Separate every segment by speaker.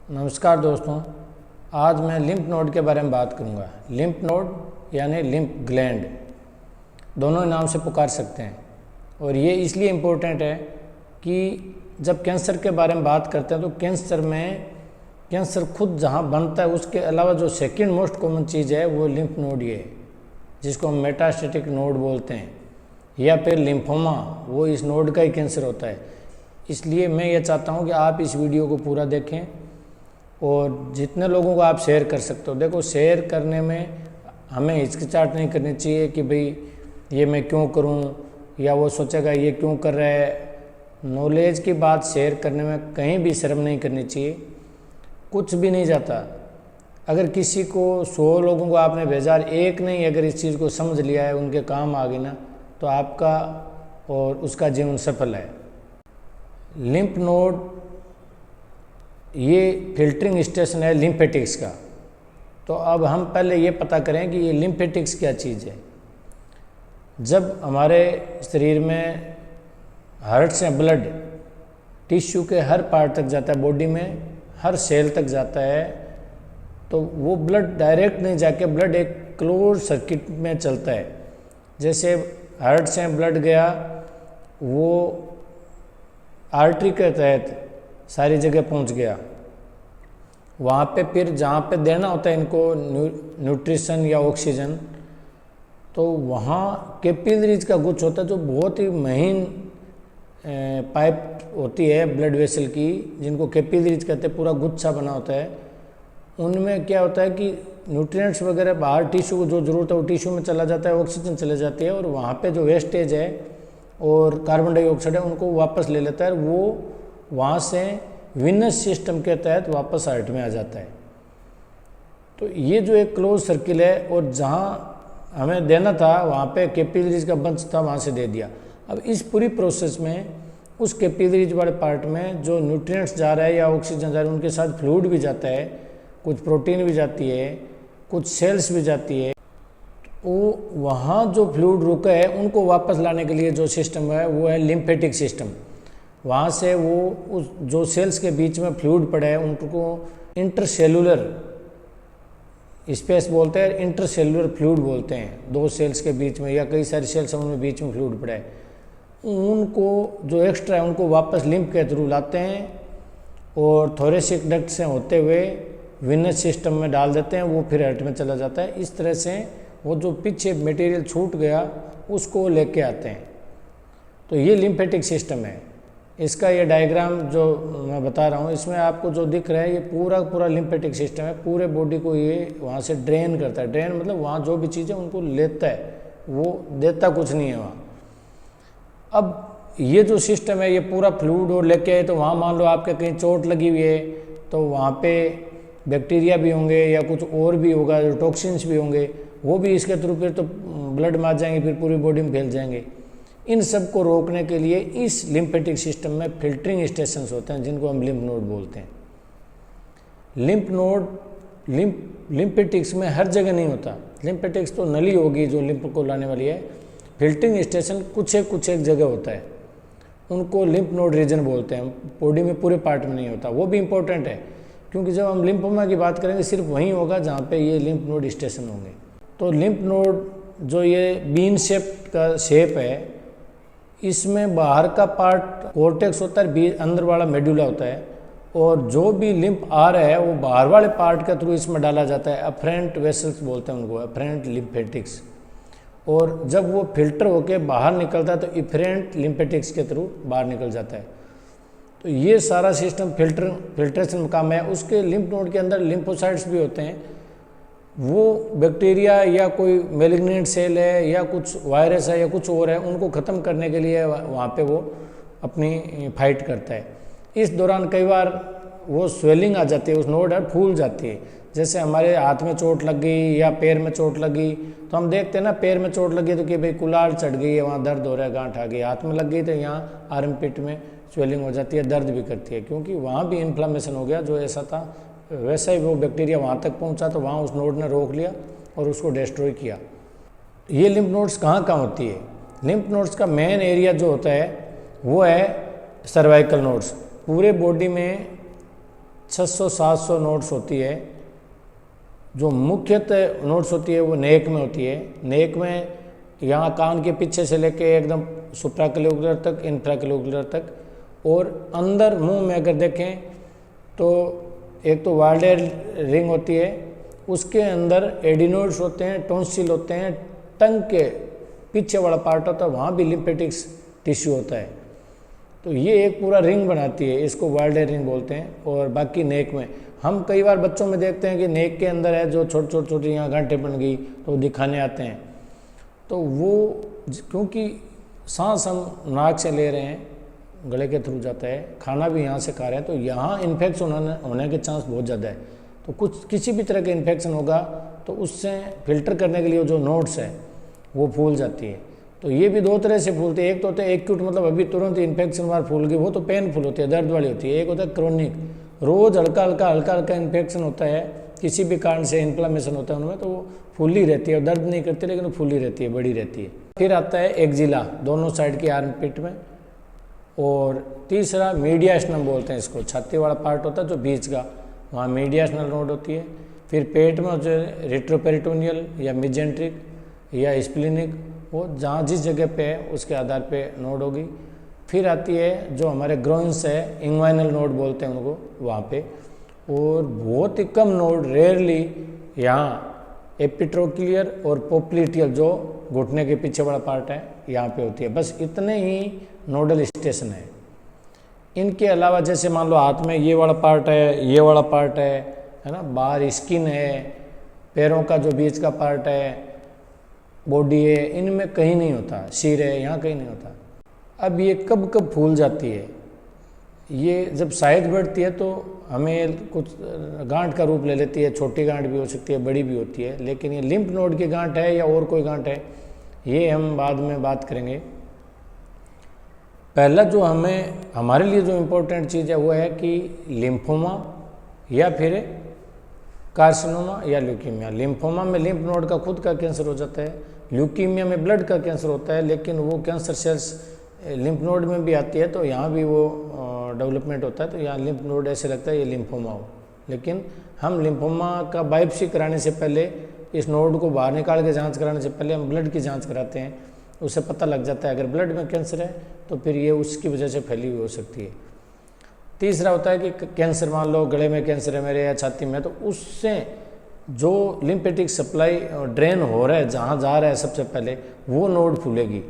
Speaker 1: नमस्कार दोस्तों, आज मैं लिम्फ नोड के बारे में बात करूंगा। लिम्फ नोड यानी लिम्फ ग्लैंड, दोनों नाम से पुकार सकते हैं। और ये इसलिए इम्पोर्टेंट है कि जब कैंसर के बारे में बात करते हैं तो कैंसर खुद जहाँ बनता है उसके अलावा जो सेकंड मोस्ट कॉमन चीज़ है वो लिम्फ नोड ही है, जिसको हम मेटास्टेटिक नोड बोलते हैं, या फिर लिम्फोमा, वो इस नोड का ही कैंसर होता है। इसलिए मैं ये चाहता हूँ कि आप इस वीडियो को पूरा देखें और जितने लोगों को आप शेयर कर सकते हो। देखो, शेयर करने में हमें हिचकिचाहट नहीं करनी चाहिए कि भाई ये मैं क्यों करूं, या वो सोचेगा ये क्यों कर रहा है। नॉलेज की बात शेयर करने में कहीं भी शर्म नहीं करनी चाहिए, कुछ भी नहीं जाता। अगर किसी को 100 लोगों को आपने भेजा, एक नहीं अगर इस चीज़ को समझ लिया है, उनके काम आ गई ना, तो आपका और उसका जीवन सफल है। लिम्फ नोड ये फिल्टरिंग स्टेशन है लिम्फेटिक्स का। तो अब हम पहले ये पता करें कि ये लिम्फेटिक्स क्या चीज़ है। जब हमारे शरीर में हार्ट से ब्लड टिश्यू के हर पार्ट तक जाता है, बॉडी में हर सेल तक जाता है, तो वो ब्लड डायरेक्ट नहीं जाके ब्लड एक क्लोज सर्किट में चलता है। जैसे हार्ट से ब्लड गया, वो आर्टरी के तहत सारी जगह पहुंच गया, वहाँ पे फिर जहाँ पे देना होता है इनको न्यूट्रिशन या ऑक्सीजन, तो वहाँ कैपिलरीज का गुच्छ होता है, जो बहुत ही महीन पाइप होती है ब्लड वेसल की, जिनको कैपिलरीज कहते हैं, पूरा गुच्छा बना होता है। उनमें क्या होता है कि न्यूट्रिएंट्स वगैरह बाहर टिश्यू को जो ज़रूरत है वो टिश्यू में चला जाता है, ऑक्सीजन चले जाती है, और वहाँ पे जो वेस्टेज है और कार्बन डाइऑक्साइड है उनको वापस ले लेता है, वो वहाँ से विनस सिस्टम के तहत वापस हार्ट में आ जाता है। तो ये जो एक क्लोज सर्किल है, और जहाँ हमें देना था वहाँ पे कैपिलरीज का बंच था, वहाँ से दे दिया। अब इस पूरी प्रोसेस में उस कैपिलरीज वाले पार्ट में जो न्यूट्रिएंट्स जा रहा है या ऑक्सीजन जा रहा है, उनके साथ फ्लूइड भी जाता है, कुछ प्रोटीन भी जाती है, कुछ सेल्स भी जाती है। वो वहाँ जो फ्लूइड रुका है उनको वापस लाने के लिए जो सिस्टम है वो है लिम्फेटिक सिस्टम। वहाँ से वो उस जो सेल्स के बीच में फ्लूइड पड़ा है उनको इंटरसेलुलर स्पेस बोलते हैं, इंटरसेलुलर फ्लूइड बोलते हैं। दो सेल्स के बीच में या कई सारी सेल्स उनमें बीच में फ्लूइड पड़ा है, उनको जो एक्स्ट्रा है उनको वापस लिम्फ के थ्रू लाते हैं और थोरेसिक डक्ट से होते हुए विनस सिस्टम में डाल देते हैं, वो फिर हार्ट में चला जाता है। इस तरह से वो जो पीछे मटेरियल छूट गया उसको लेके आते हैं। तो ये लिम्फेटिक सिस्टम है। इसका ये डायग्राम जो मैं बता रहा हूँ, इसमें आपको जो दिख रहा है ये पूरा लिम्फेटिक सिस्टम है। पूरे बॉडी को ये वहाँ से ड्रेन करता है। ड्रेन मतलब वहाँ जो भी चीज़ है उनको लेता है, वो देता कुछ नहीं है वहाँ। अब ये जो सिस्टम है ये पूरा फ्लूइड और लेके आए, तो वहाँ मान लो आपके कहीं चोट लगी हुई है, तो वहाँ पे बैक्टीरिया भी होंगे या कुछ और भी होगा, जो टॉक्सिन्स भी होंगे, वो भी इसके थ्रू फिर तो ब्लड में आ जाएंगे, फिर पूरी बॉडी में फैल जाएंगे। इन सब को रोकने के लिए इस लिम्फेटिक सिस्टम में फिल्टरिंग स्टेशंस होते हैं, जिनको हम लिम्फ नोड बोलते हैं। लिम्फ नोड लिम्फेटिक्स में हर जगह नहीं होता। लिम्फेटिक्स तो नली होगी जो लिम्फ को लाने वाली है। फिल्टरिंग स्टेशन कुछ एक जगह होता है, उनको लिम्फ नोड रीजन बोलते हैं। बॉडी में पूरे पार्ट में नहीं होता। वो भी इम्पोर्टेंट है, क्योंकि जब हम लिम्फोमा की बात करेंगे सिर्फ वहीं होगा जहाँ पे ये लिम्फ नोड स्टेशन होंगे। तो लिम्फ नोड जो ये बीन शेप का शेप है, इसमें बाहर का पार्ट कोर्टेक्स होता है, अंदर वाला मेडुला होता है, और जो भी लिम्फ आ रहा है वो बाहर वाले पार्ट के थ्रू इसमें डाला जाता है। अफरेंट वेसल्स बोलते हैं उनको, अफरेंट लिम्फेटिक्स। और जब वो फिल्टर होके बाहर निकलता है तो इफरेंट लिम्फेटिक्स के थ्रू बाहर निकल जाता है। तो ये सारा सिस्टम फिल्ट्रेशन में काम है। उसके लिम्फ नोड के अंदर लिम्फोसाइट्स भी होते हैं। वो बैक्टीरिया या कोई मेलिग्नेंट सेल है या कुछ वायरस है या कुछ और है, उनको ख़त्म करने के लिए वहाँ पे वो अपनी फाइट करता है। इस दौरान कई बार वो स्वेलिंग आ जाती है, उस नोड है फूल जाती है। जैसे हमारे हाथ में चोट लग गई या पैर में चोट लगी, तो हम देखते हैं ना, पैर में चोट लगी तो कि भाई कुलार चढ़ गई है, वहाँ दर्द हो रहा है, गांठ आ गई। हाथ में लग गई तो यहाँ आर्मपिट में स्वेलिंग हो जाती है, दर्द भी करती है, क्योंकि वहाँ भी इन्फ्लामेशन हो गया। जो ऐसा था वैसा ही वो बैक्टीरिया वहाँ तक पहुँचा, तो वहाँ उस नोड ने रोक लिया और उसको डिस्ट्रॉय किया। ये लिम्फ नोड्स कहाँ होती है? लिम्फ नोड्स का मेन एरिया जो होता है वो है सर्वाइकल नोड्स। पूरे बॉडी में 600-700 नोड्स होती है। जो मुख्यतः नोड्स होती है वो नेक में होती है। नेक में यहाँ कान के पीछे से लेके एकदम सुप्राक्लेविकुलर तक, इंफ्राक्लेविकुलर तक, और अंदर मुंह में अगर देखें तो एक तो वार्डेर रिंग होती है, उसके अंदर एडिनोइड्स होते हैं, टॉन्सिल होते हैं, टंग के पीछे वाला पार्ट होता है, वहाँ भी लिम्फेटिक्स टिश्यू होता है। तो ये एक पूरा रिंग बनाती है, इसको वार्डेर रिंग बोलते हैं। और बाकी नेक में हम कई बार बच्चों में देखते हैं कि नेक के अंदर है जो छोटी यहाँ गांठें बन गई तो दिखाने आते हैं। तो वो क्योंकि सांस हम नाक से ले रहे हैं, गले के थ्रू जाता है, खाना भी यहाँ से खा रहे हैं, तो यहाँ इन्फेक्शन होने के चांस बहुत ज़्यादा है। तो किसी भी तरह के इन्फेक्शन होगा तो उससे फिल्टर करने के लिए जो नोड्स है वो फूल जाती है। तो ये भी दो तरह से फूलती है। एक तो होता है एक्यूट, मतलब अभी तुरंत इन्फेक्शन बार फूल गई, वो तो पेनफुल होती है, दर्द वाली होती है। एक होता है क्रोनिक, रोज़ हल्का हल्का इन्फेक्शन होता है, किसी भी कारण से इन्फ्लामेशन होता है उनमें, तो वो फूली रहती है, दर्द नहीं करती लेकिन फूली रहती है, बड़ी रहती है। फिर आता है एक्जिला, दोनों साइड की आर्मपिट में। और तीसरा मीडियास्टनम बोलते हैं इसको, छाती वाला पार्ट होता है जो बीच का, वहाँ मीडियास्टनल नोड होती है। फिर पेट में जो रेट्रोपेरिटोनियल या मिजेंट्रिक या स्प्लिनिक, वो जहाँ जिस जगह पे है उसके आधार पे नोड होगी। फिर आती है जो हमारे ग्रोइंस है, इंग्वाइनल नोड बोलते हैं उनको, वहाँ पे। और बहुत ही कम नोड, रेयरली यहाँ एपिट्रोक्लियर और पोप्लिटियल जो घुटने के पीछे वाला पार्ट है यहाँ पे होती है। बस इतने ही नोडल स्टेशन है। इनके अलावा जैसे मान लो हाथ में ये वाला पार्ट है, ये वाला पार्ट है ना, बाहर स्किन है, पैरों का जो बीच का पार्ट है, बॉडी है, इनमें कहीं नहीं होता। सिर है, यहाँ कहीं नहीं होता। अब ये कब कब फूल जाती है, ये जब साइज बढ़ती है तो हमें कुछ गांठ का रूप ले लेती है, छोटी गांठ भी हो सकती है, बड़ी भी होती है। लेकिन ये लिम्फ नोड की गांठ है या और कोई गांठ है, ये हम बाद में बात करेंगे। पहला जो हमारे लिए जो इम्पोर्टेंट चीज़ है वो है कि लिम्फोमा या फिर कार्सिनोमा या ल्यूकीमिया। लिम्फोमा में लिम्फ नोड का खुद का कैंसर हो जाता है, ल्यूकीमिया में ब्लड का कैंसर होता है, लेकिन वो कैंसर सेल्स लिम्फ नोड में भी आती है, तो यहाँ भी वो डेवलपमेंट होता है। तो यहाँ लिम्फ नोड ऐसे लगता है ये लिम्फोमा हो, लेकिन हम लिम्फोमा का बायोप्सी कराने से पहले, इस नोड को बाहर निकाल के जांच कराने से पहले हम ब्लड की जांच कराते हैं, उससे पता लग जाता है। अगर ब्लड में कैंसर है तो फिर ये उसकी वजह से फैली हुई हो सकती है। तीसरा होता है कि कैंसर, मान लो गले में कैंसर है मेरे या छाती में, तो उससे जो लिम्फेटिक सप्लाई ड्रेन हो रहा है, जहाँ जा रहा है सबसे पहले, वो नोड फूलेगी।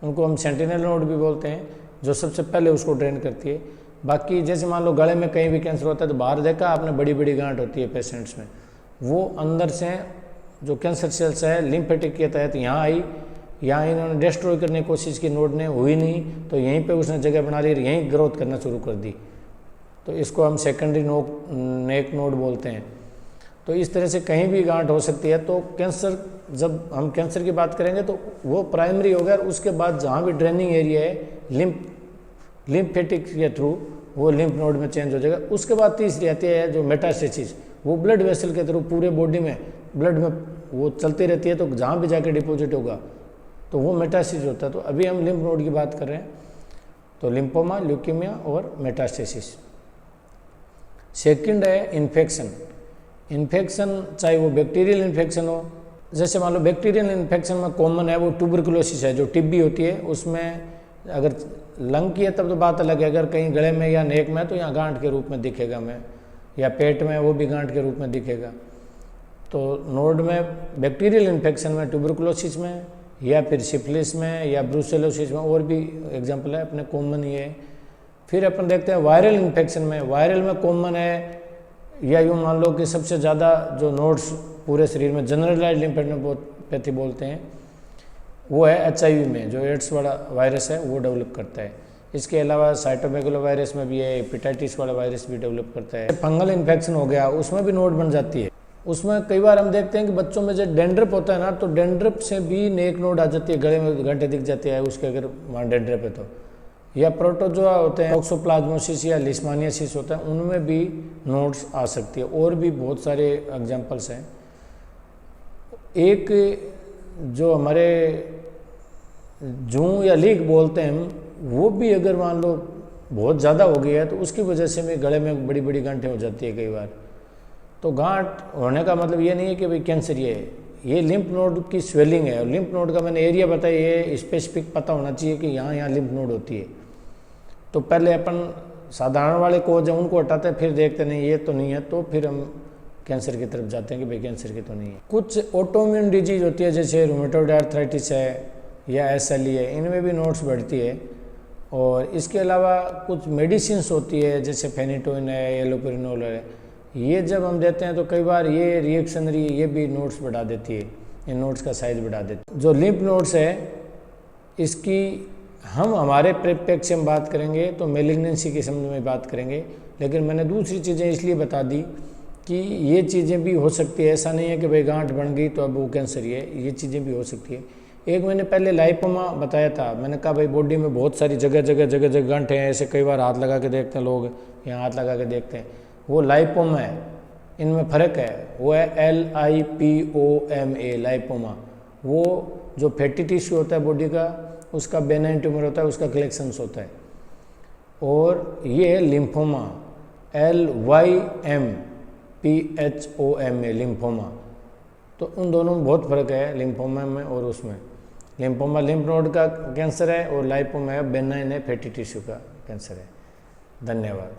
Speaker 1: उनको हम सेंटिनल नोड भी बोलते हैं, जो सबसे पहले उसको ड्रेन करती है। बाकी जैसे मान लो गले में कहीं भी कैंसर होता है तो बाहर देखा आपने बड़ी बड़ी गांठ होती है पेशेंट्स में, वो अंदर से जो कैंसर सेल्स है लिम्फेटिक के तहत यहाँ आई, यहाँ इन्होंने डिस्ट्रॉय करने की कोशिश की, नोड ने हुई नहीं, तो यहीं पे उसने जगह बना ली, यहीं ग्रोथ करना शुरू कर दी। तो इसको हम सेकेंडरी नेक नोड बोलते हैं। तो इस तरह से कहीं भी गांठ हो सकती है। तो कैंसर, जब हम कैंसर की बात करेंगे तो वो प्राइमरी हो गया, और उसके बाद जहाँ भी ड्रेनिंग एरिया है लिम्फेटिक के थ्रू, वो लिम्फ नोड में चेंज हो जाएगा। उसके बाद तीसरी आती है जो मेटास्टेसिस, वो ब्लड वेसल के थ्रू पूरे बॉडी में ब्लड में वो चलती रहती है, तो जहाँ भी जाके डिपॉजिट होगा तो वो मेटास्टेसिस होता है। तो अभी हम लिम्फ नोड की बात कर रहे हैं, तो लिम्फोमा, ल्यूकीमिया और मेटास्टेसिस। सेकंड है इन्फेक्शन। इन्फेक्शन चाहे वो बैक्टीरियल इन्फेक्शन हो, जैसे मान लो बैक्टीरियल इन्फेक्शन में कॉमन है वो ट्यूबरकुलोसिस है, जो टिब्बी होती है। उसमें अगर लंग की है तब तो बात अलग है, अगर कहीं गले में या नेक में तो यहाँ गांठ के रूप में दिखेगा हमें, या पेट में वो भी गांठ के रूप में दिखेगा। तो नोड में बैक्टीरियल इन्फेक्शन में, ट्यूबरकुलोसिस में, या फिर सिफिलिस में, या ब्रूसेलोसिस में, और भी एग्जाम्पल है अपने कॉमन ये है। फिर अपन देखते हैं वायरल इन्फेक्शन में, वायरल में कॉमन है, या यूँ मान लो कि सबसे ज़्यादा जो नोड्स पूरे शरीर में जनरलाइज्ड लिम्फेडेनोपैथी बोलते हैं, वो है HIV में, जो एड्स वाला वायरस है वो डेवलप करता है। इसके अलावा साइटोमेगालो वायरस में भी है, हेपेटाइटिस वाला वायरस भी डेवलप करता है। फंगल इन्फेक्शन हो गया, उसमें भी नोड बन जाती है। उसमें कई बार हम देखते हैं कि बच्चों में जो डेंड्रप होता है ना, तो डेंड्रप से भी नेक नोड आ जाती है, गले में घंटे दिख जाती है उसके, अगर वहाँ डेंड्रप है तो। या प्रोटोजोआ होते हैं, टॉक्सोप्लाज्मोसिस या लिस्मानियासिस होता है, उनमें भी नोड्स आ सकती है। और भी बहुत सारे एग्जाम्पल्स हैं। एक जो हमारे जूं या लीक बोलते हैं हम, वो भी अगर मान लो बहुत ज़्यादा हो गई है तो उसकी वजह से भी गले में बड़ी बड़ी गांठें हो जाती है कई बार। तो गांठ होने का मतलब ये नहीं है कि भाई कैंसर ये लिम्फ नोड की स्वेलिंग है। और लिम्फ नोड का मैंने एरिया बताया, ये स्पेसिफिक पता होना चाहिए कि यहाँ यहाँ लिम्फ नोड होती है। तो पहले अपन साधारण वाले कोज हैं उनको हटाते हैं, फिर देखते नहीं ये तो नहीं है, तो फिर हम कैंसर की तरफ जाते हैं कि भाई कैंसर की तो नहीं है। कुछ ऑटोइम्यून डिजीज होती है जैसे रूमेटॉइड आर्थराइटिस है या SLE है, इनमें भी नोड्स बढ़ती है। और इसके अलावा कुछ मेडिसिन्स होती है जैसे फेनिटोइन है, एलोपेरिनोल है, ये जब हम देते हैं तो कई बार ये रिएक्शनरी ये भी नोड्स बढ़ा देती है, इन नोड्स का साइज बढ़ा देती है। जो लिम्फ नोड्स है इसकी हम हमारे परिप्रेक्ष्य से हम बात करेंगे तो मेलिग्नेंसी के संबंध में बात करेंगे, लेकिन मैंने दूसरी चीज़ें इसलिए बता दी कि ये चीज़ें भी हो सकती है। ऐसा नहीं है कि भाई गांठ बन गई तो अब वो कैंसर ही है, ये चीज़ें भी हो सकती है। एक मैंने पहले लाइपोमा बताया था, मैंने कहा भाई बॉडी में बहुत सारी जगह जगह गांठें हैं, ऐसे कई बार हाथ लगा के देखते हैं लोग, यहाँ हाथ लगा के देखते हैं, वो लाइपोमा है। इनमें फ़र्क है, वो है LIPOMA लाइपोमा। वो जो फैटी टिश्यू होता है बॉडी का उसका बेनाइन ट्यूमर होता है, उसका कलेक्शंस होता है। और ये है लिम्फोमा, LYMPHOMA लिम्फोमा। तो उन दोनों में बहुत फ़र्क है, लिम्फोमा में और उसमें। लिम्फोमा लिम्फ नोड का कैंसर है और लाइपोमा बेनाइन है, फैटी टिश्यू का कैंसर है। धन्यवाद।